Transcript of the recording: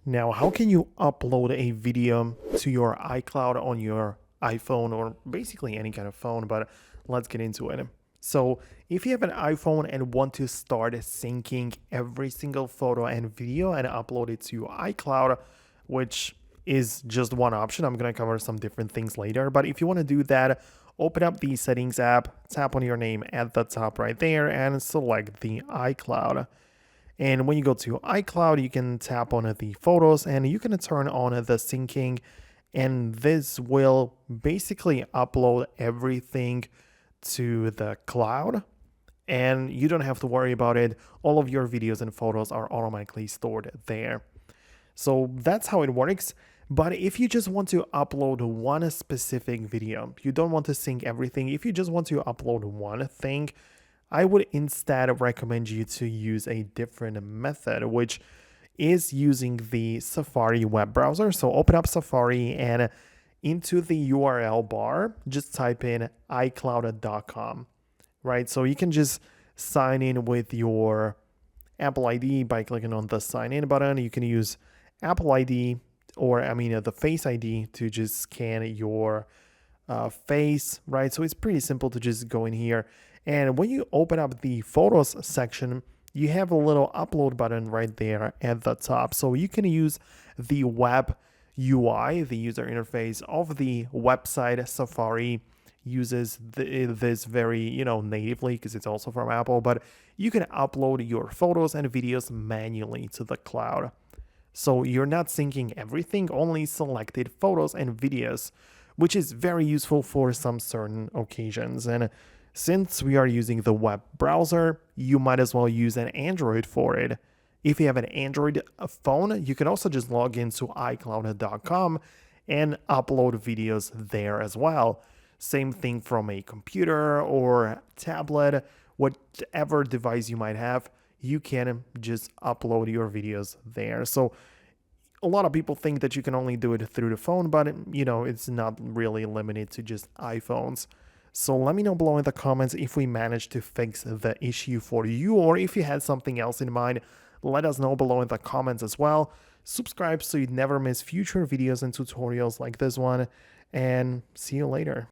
Now, how can you upload a video to your iCloud on your iPhone or basically any kind of phone? But let's get into it. So, if you have an iPhone and want to start syncing every single photo and video and upload it to your iCloud, which is just one option, I'm going to cover some different things later. But if you want to do that, open up the settings app, tap on your name at the top right there, and select the iCloud. And when you go to iCloud, you can tap on the photos and you can turn on the syncing. And this will basically upload everything to the cloud. And you don't have to worry about it. All of your videos and photos are automatically stored there. So that's how it works. But if you just want to upload one specific video, you don't want to sync everything. If you just want to upload one thing, I would instead recommend you to use a different method, which is using the Safari web browser. So open up Safari and into the URL bar, just type in iCloud.com, right? So you can just sign in with your Apple ID by clicking on the sign in button. You can use Apple ID the Face ID to just scan your face, right? So it's pretty simple to just go in here. And when you open up the photos section, you have a little upload button right there at the top. So you can use the web UI, the user interface of the website. Safari uses this very, natively because it's also from Apple, but you can upload your photos and videos manually to the cloud. So you're not syncing everything, only selected photos and videos, which is very useful for some certain occasions. And since we are using the web browser, you might as well use an Android for it. If you have an Android phone, you can also just log into iCloud.com and upload videos there as well. Same thing from a computer or tablet, whatever device you might have, you can just upload your videos there. So a lot of people think that you can only do it through the phone, but it's not really limited to just iPhones. So let me know below in the comments if we managed to fix the issue for you, or if you had something else in mind, let us know below in the comments as well. Subscribe so you never miss future videos and tutorials like this one, and see you later.